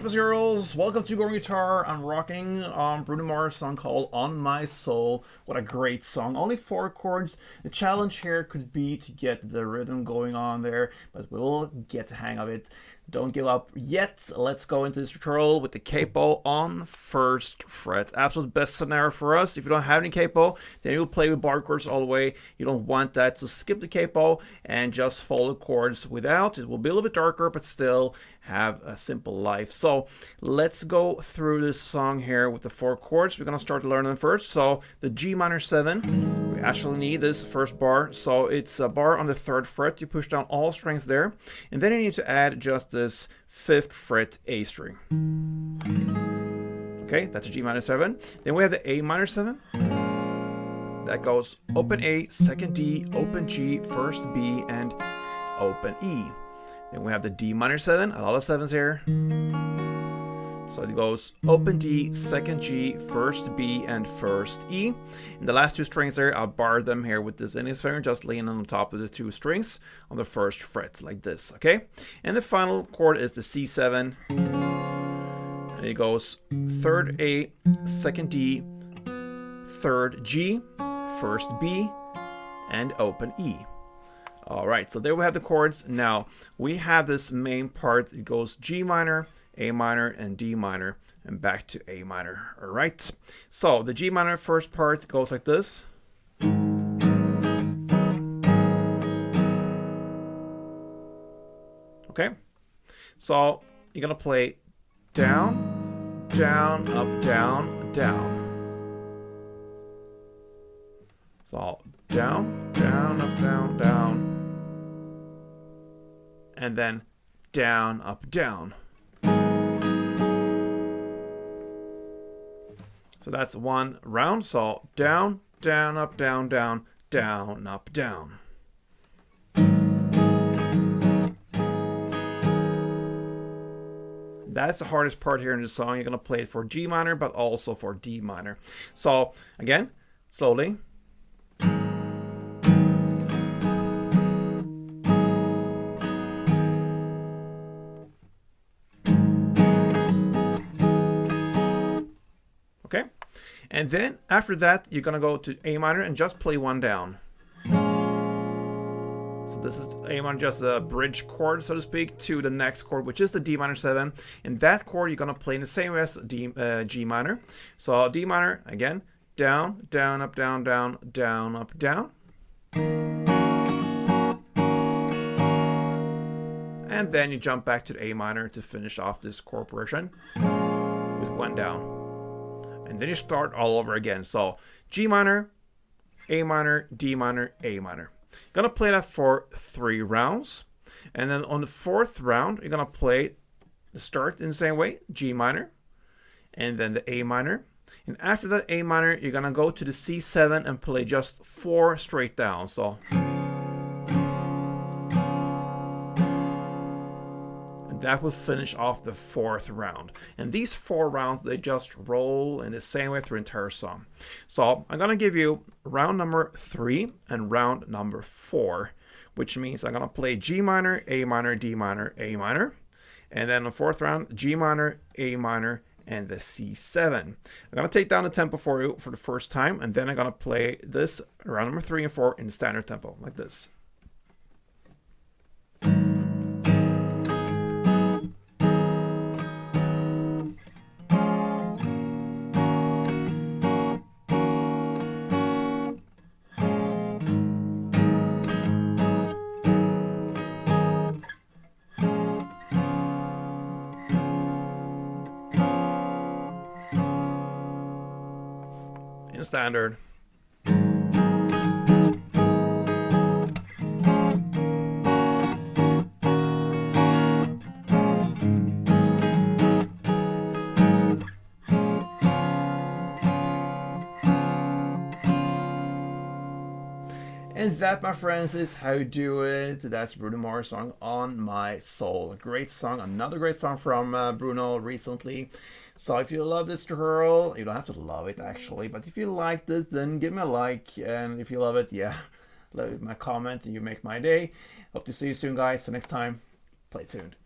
boys and girls, welcome to Gruvgear Guitar. I'm rocking Bruno Mars song called On My Soul. What a great song. Only 4 chords. The challenge here could be to get the rhythm going on there, but we'll get the hang of it. Don't give up yet. Let's go into this tutorial with the capo on first fret. Absolute best scenario for us. If you don't have any capo, then you'll play with bar chords all the way. You don't want that, so skip the capo and just follow the chords without. It will be a little bit darker, but still have a simple life. So let's go through this song here with the 4 chords. We're gonna start learning them first. So the G minor 7, we actually need this first bar. So it's a bar on the 3rd fret. You push down all strings there, and then you need to add just this 5th fret A string. Okay, that's a G minor 7. Then we have the A minor 7. That goes open A, 2nd D, open G, 1st B, and open E. Then we have the D minor 7, a lot of 7s here. So it goes open D, 2nd G, 1st B, and 1st E. And the last 2 strings there, I'll bar them here with this index finger, just leaning on top of the 2 strings on the 1st fret, like this, okay? And the final chord is the C7. And it goes 3rd A, 2nd D, 3rd G, 1st B, and open E. All right, so there we have the chords. Now we have this main part. It goes G minor, A minor, and D minor, and back to A minor. All right, so the G minor first part goes like this. Okay, so you're gonna play down, down, up, down, down. So down, down, up, down, down. And then down, up, down. So that's 1 round. So down, down, up, down, down, down, up, down. That's the hardest part here in the song. You're going to play it for G minor, but also for D minor. So again, slowly. Okay, and then after that you're gonna go to A minor and just play 1 down. So this is A minor, just a bridge chord, so to speak, to the next chord, which is the D minor 7. And that chord you're gonna play in the same way as G minor. So D minor again, down, down, up, down, down, down, up, down. And then you jump back to the A minor to finish off this chord progression with 1 down. And then you start all over again. So G minor, A minor, D minor, A minor. Gonna play that for 3 rounds. And then on the 4th round, you're gonna play the start in the same way, G minor, and then the A minor. And after that A minor, you're gonna go to the C7 and play just 4 straight down. So that will finish off the 4th round. And these 4 rounds, they just roll in the same way through the entire song. So I'm gonna give you round number 3 and round number 4, which means I'm gonna play G minor, A minor, D minor, A minor. And then the 4th round, G minor, A minor, and the C7. I'm gonna take down the tempo for you for the first time, and then I'm gonna play this round number 3 and 4 in the standard tempo, like this. In standard. And that, my friends, is how you do it. That's Bruno Mars song On My Soul. A great song, another great song from Bruno recently. So if you love this tutorial, you don't have to love it actually, but if you like this, then give me a like, and if you love it, yeah, leave my comment and you make my day. Hope to see you soon, guys. So next time, play tuned.